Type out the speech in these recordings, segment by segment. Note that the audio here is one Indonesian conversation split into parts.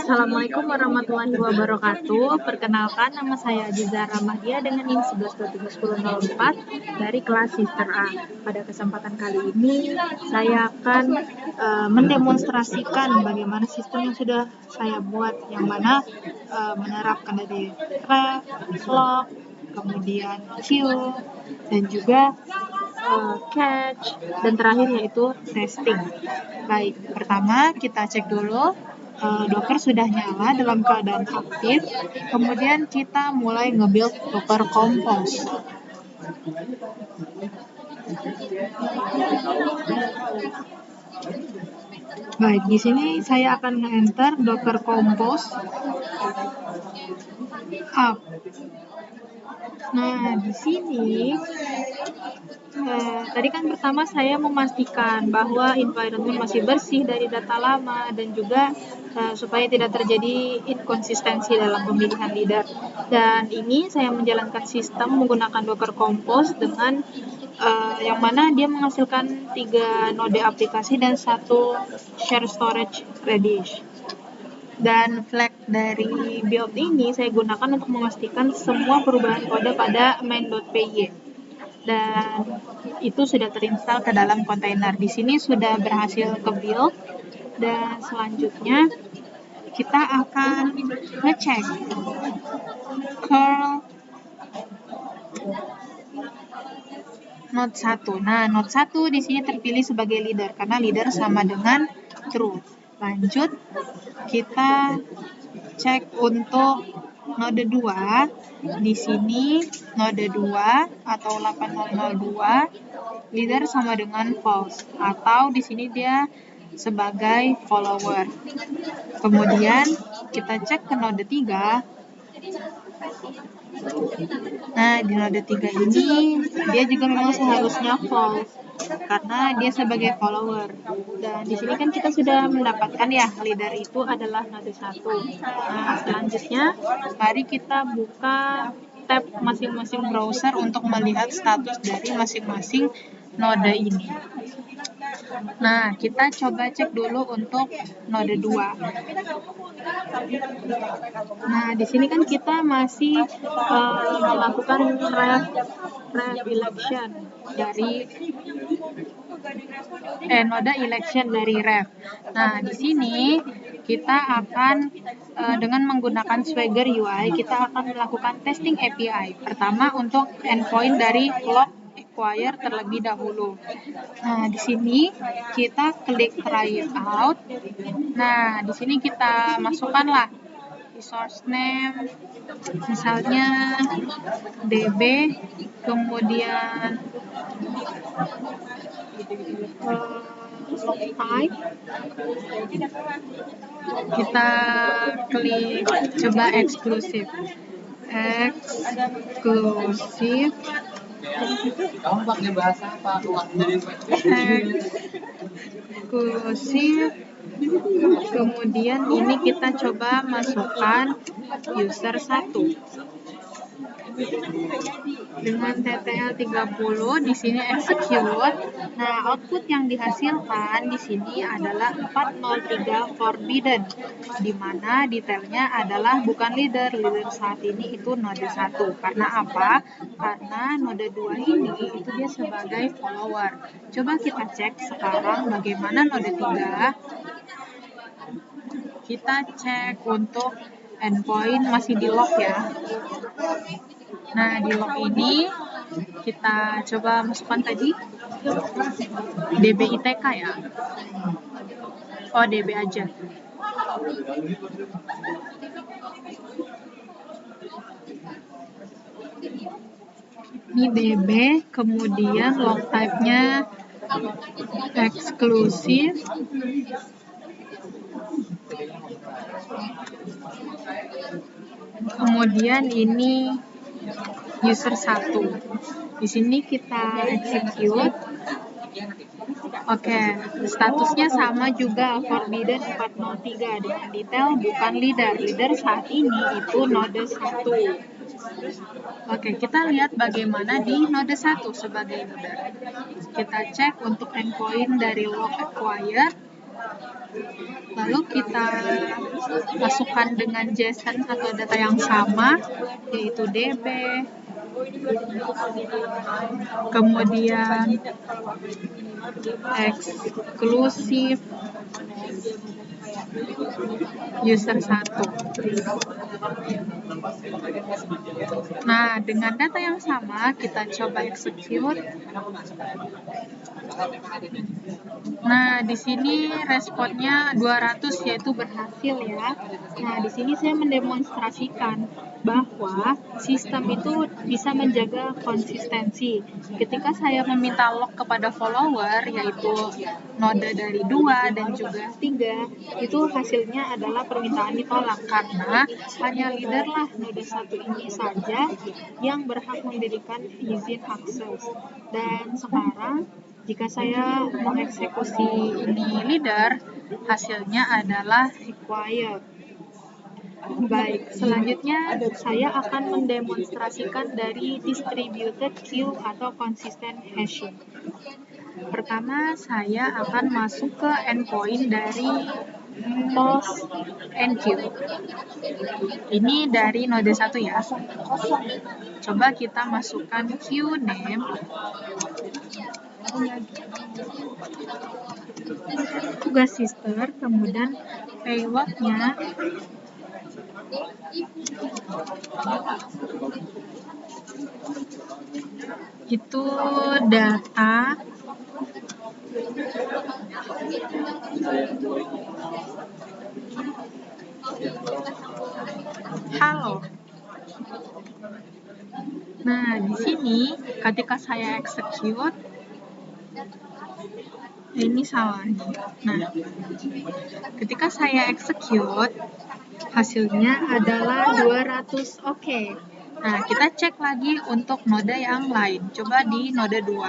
Assalamualaikum warahmatullahi wabarakatuh. Perkenalkan, nama saya Aziza Rahmadia dengan NIM 11231004 dari kelas Sister A. Pada kesempatan kali ini, saya akan mendemonstrasikan bagaimana sistem yang sudah saya buat, yang mana menerapkan dari ref, lock, kemudian queue, dan juga catch, dan terakhir yaitu testing. Baik, pertama kita cek dulu Docker sudah nyala dalam keadaan aktif. Kemudian kita mulai nge-build Docker Compose. Baik, di sini saya akan nge-enter Docker Compose up. Nah, di sini tadi kan pertama saya memastikan bahwa environment masih bersih dari data lama dan juga supaya tidak terjadi inkonsistensi dalam pemilihan leader. Dan ini saya menjalankan sistem menggunakan Docker Compose dengan yang mana dia menghasilkan 3 node aplikasi dan 1 share storage Redis. Dan flag dari build ini saya gunakan untuk memastikan semua perubahan kode pada main.py. Dan itu sudah terinstall ke dalam kontainer. Di sini sudah berhasil ke build, dan selanjutnya kita akan ngecek curl node 1. Nah, node 1 di sini terpilih sebagai leader karena leader sama dengan true. Lanjut, kita cek untuk node 2. Di sini node 2 atau 8002 leader sama dengan false, atau di sini dia sebagai follower. Kemudian kita cek ke node 3. Nah, di node 3 ini dia juga memang seharusnya false karena dia sebagai follower. Dan di sini kan kita sudah mendapatkan ya leader itu adalah node 1. Nah, selanjutnya mari kita buka tab masing-masing browser untuk melihat status dari masing-masing node ini. Nah, kita coba cek dulu untuk node 2. Nah, di sini kan kita masih melakukan ref election dari node election dari ref. Nah, di sini kita akan dengan menggunakan Swagger UI, kita akan melakukan testing API. Pertama untuk endpoint dari log acquire terlebih dahulu. Nah, di sini kita klik try it out. Nah, di sini kita masukkanlah resource name, misalnya db, kemudian log type, kita klik coba eksklusif, kemudian ini kita coba masukkan user 1 dengan TTL 30. Di sini execute. Nah, output yang dihasilkan di sini adalah 403 forbidden, di mana detailnya adalah bukan leader saat ini itu node 1. Karena apa? Karena node 2 ini itu dia sebagai follower. Coba kita cek sekarang bagaimana node 3. Kita cek untuk endpoint masih di log ya. Nah, di log ini kita coba masukkan tadi DBITK ya. Oh, DB aja. Ini DB, kemudian log type-nya eksklusif. Kemudian ini user 1. Di sini kita execute. Oke, statusnya sama juga, forbidden 403 dengan detail bukan leader. Leader saat ini itu node 1. Oke, kita lihat bagaimana di node 1 sebagai leader. Kita cek untuk endpoint dari log acquire. Lalu kita masukkan dengan JSON atau data yang sama, yaitu DB, kemudian eksklusif user 1. Nah, dengan data yang sama kita coba execute. Nah, di sini responnya 200 yaitu berhasil ya. Nah, di sini saya mendemonstrasikan bahwa sistem itu bisa menjaga konsistensi. Ketika saya meminta log kepada follower, yaitu node dari 2 dan juga 3, itu hasilnya adalah permintaan ditolak karena hanya leader lah node 1 ini saja yang berhak memberikan izin akses. Dan sekarang jika saya mengeksekusi ini leader, hasilnya adalah required. Baik, selanjutnya saya akan mendemonstrasikan dari distributed queue atau consistent hashing. Pertama, saya akan masuk ke endpoint dari post enq. Ini dari node 1 ya. Coba kita masukkan queue name, tugas sister, kemudian payload-nya itu data halo. Nah, di sini ketika saya execute, ini salah nih. Nah, ketika saya execute, hasilnya adalah 200 oke. Nah, kita cek lagi untuk node yang lain. Coba di node 2.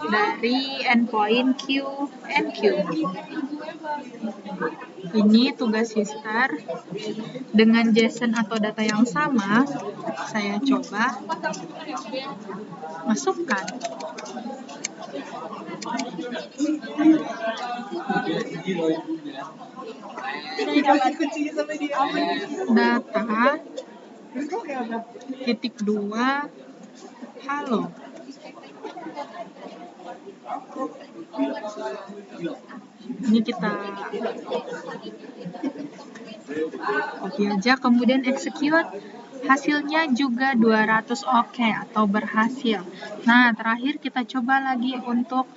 Dari endpoint QNQ. Ini tugas sister. Dengan JSON atau data yang sama, saya coba masukkan. Data titik 2 halo. Ini kita copy aja, kemudian execute. Hasilnya juga 200 oke atau berhasil. Nah, terakhir kita coba lagi untuk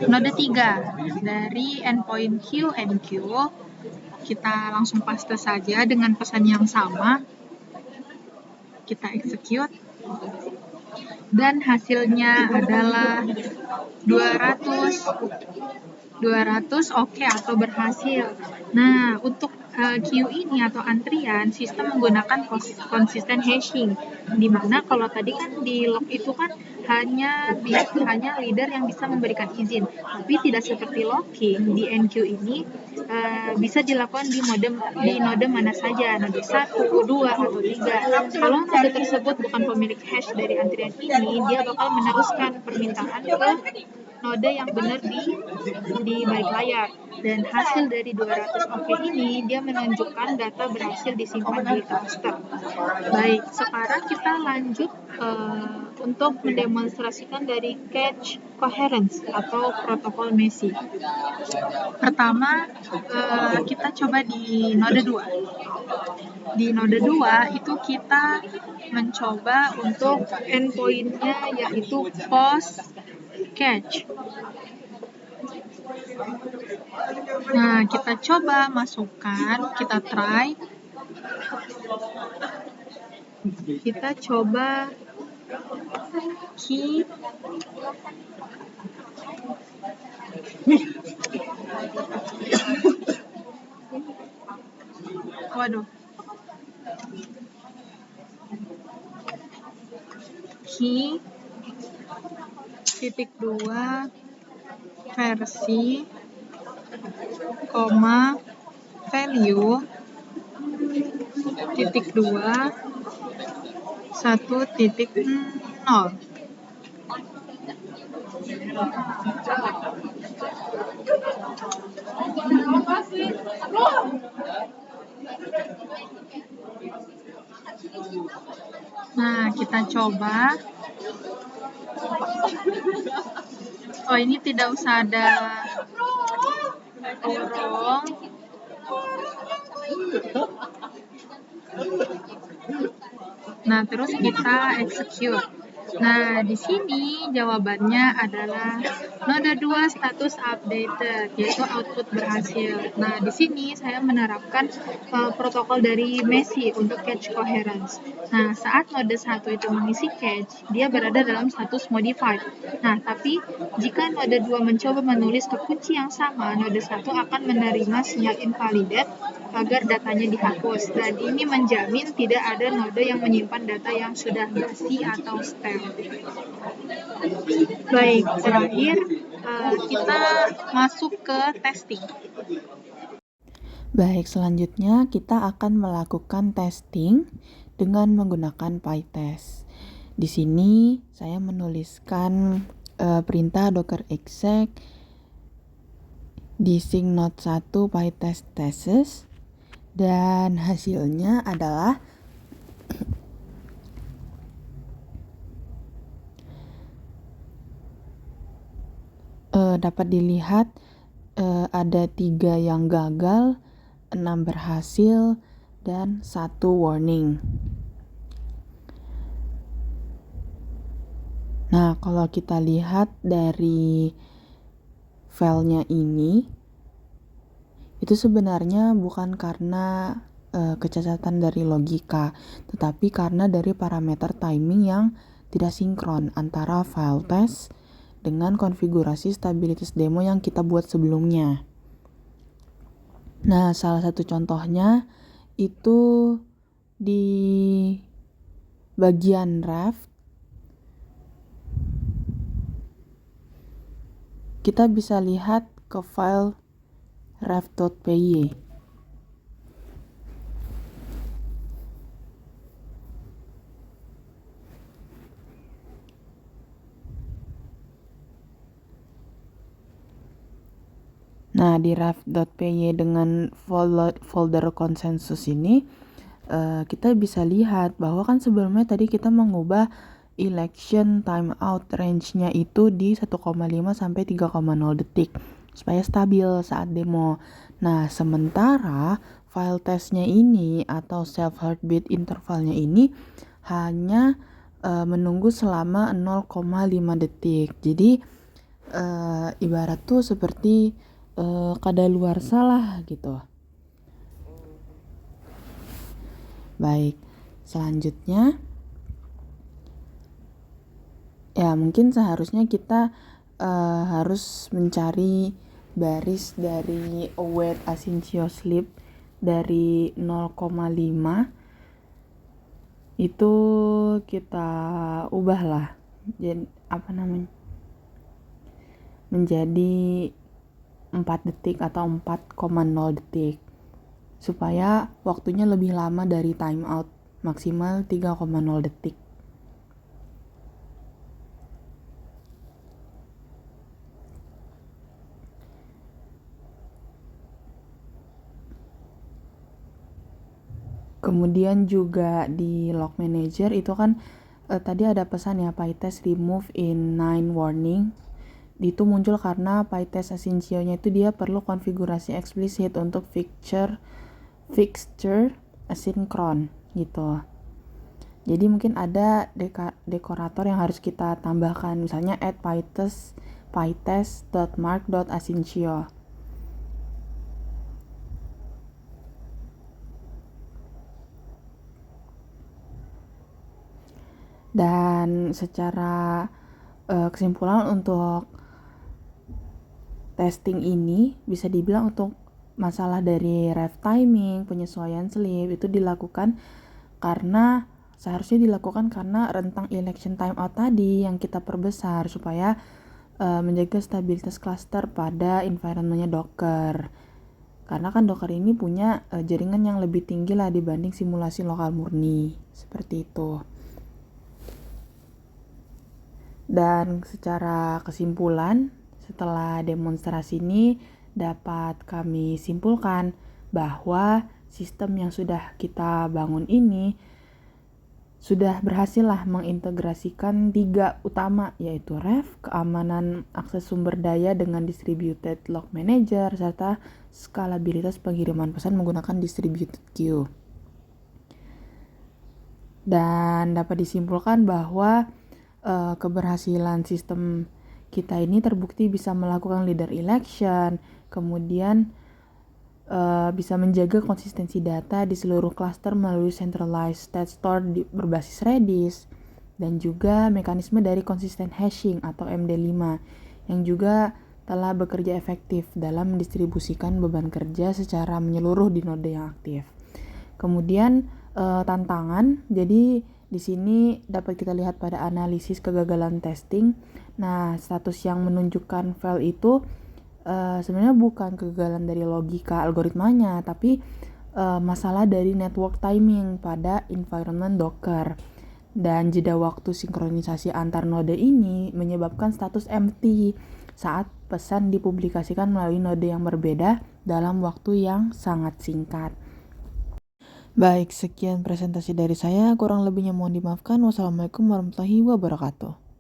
node 3 dari endpoint QNQ. Kita langsung paste saja dengan pesan yang sama. Kita execute. Dan hasilnya adalah 200 oke atau berhasil. Nah, untuk queue ini atau antrian, sistem menggunakan consistent hashing, di mana kalau tadi kan di log itu kan hanya leader yang bisa memberikan izin, tapi tidak seperti logging di enq ini bisa dilakukan di node mana saja, node 1, 2, atau 3. Kalau node tersebut bukan pemilik hash dari antrian ini, dia bakal meneruskan permintaan ke node yang benar di balik layar. Dan hasil dari 200 oke ini, dia menunjukkan data berhasil disimpan di cluster. Baik, sekarang kita lanjut untuk mendemonstrasikan dari cache coherence atau protokol Messi. Pertama, kita coba di node 2. Di node 2 itu kita mencoba untuk endpoint-nya yaitu post cache. Nah, kita coba masukkan, kita try. Kita coba key waduh. Key titik 2 versi koma value titik 2 1.0. Nah, kita coba. Oh, ini tidak usah ada urung. Nah, terus kita execute. Nah, di sini jawabannya adalah node 2 status updated, yaitu output berhasil. Nah, di sini saya menerapkan protokol dari Messi untuk cache coherence. Nah, saat node 1 itu mengisi cache, dia berada dalam status modified. Nah, tapi jika node 2 mencoba menulis ke kunci yang sama, node 1 akan menerima sinyal invalidate agar datanya dihapus, dan ini menjamin tidak ada node yang menyimpan data yang sudah basi atau stale. Baik, terakhir kita masuk ke testing. Baik, selanjutnya kita akan melakukan testing dengan menggunakan PyTest. Di sini saya menuliskan perintah docker exec dising node 1 PyTest tests, dan hasilnya adalah dapat dilihat ada 3 yang gagal, 6 berhasil, dan 1 warning. Nah, kalau kita lihat dari filenya ini, itu sebenarnya bukan karena kecacatan dari logika, tetapi karena dari parameter timing yang tidak sinkron antara file test dengan konfigurasi stabilitas demo yang kita buat sebelumnya. Nah, salah satu contohnya itu di bagian ref, kita bisa lihat ke file ref.py. Nah, di ref.py dengan folder konsensus ini, kita bisa lihat bahwa kan sebelumnya tadi kita mengubah election timeout range-nya itu di 1,5 sampai 3,0 detik supaya stabil saat demo. Nah, sementara file testnya ini atau self heartbeat intervalnya ini hanya menunggu selama 0,5 detik. Jadi ibarat tuh seperti kadaluarsa lah gitu. Baik, selanjutnya ya mungkin seharusnya kita harus mencari baris dari await asyncio sleep dari 0,5 itu kita ubah lah jadi menjadi 4 detik atau 4,0 detik supaya waktunya lebih lama dari timeout maksimal 3,0 detik. Kemudian juga di log manager itu kan tadi ada pesan ya PyTest remove in 9 warning. Itu muncul karena PyTest asyncio-nya itu dia perlu konfigurasi eksplisit untuk fixture asynchron gitu. Jadi mungkin ada dekorator yang harus kita tambahkan, misalnya add pytest.mark.asyncio. Dan secara kesimpulan untuk testing ini bisa dibilang untuk masalah dari ref timing, penyesuaian sleep itu dilakukan karena seharusnya dilakukan karena rentang election timeout tadi yang kita perbesar supaya menjaga stabilitas cluster pada environment-nya Docker. Karena kan Docker ini punya jaringan yang lebih tinggi lah dibanding simulasi lokal murni. Seperti itu. Dan secara kesimpulan, setelah demonstrasi ini dapat kami simpulkan bahwa sistem yang sudah kita bangun ini sudah berhasillah mengintegrasikan 3 utama, yaitu REV, keamanan akses sumber daya dengan distributed log manager, serta skalabilitas pengiriman pesan menggunakan distributed queue. Dan dapat disimpulkan bahwa keberhasilan sistem kita ini terbukti bisa melakukan leader election, kemudian bisa menjaga konsistensi data di seluruh klaster melalui centralized state store berbasis Redis, dan juga mekanisme dari consistent hashing atau MD5 yang juga telah bekerja efektif dalam mendistribusikan beban kerja secara menyeluruh di node yang aktif. Kemudian tantangan, jadi di sini dapat kita lihat pada analisis kegagalan testing. Nah, status yang menunjukkan fail itu sebenarnya bukan kegagalan dari logika algoritmanya, tapi masalah dari network timing pada environment Docker. Dan jeda waktu sinkronisasi antar node ini menyebabkan status empty saat pesan dipublikasikan melalui node yang berbeda dalam waktu yang sangat singkat. Baik, sekian presentasi dari saya. Kurang lebihnya mohon dimaafkan. Wassalamualaikum warahmatullahi wabarakatuh.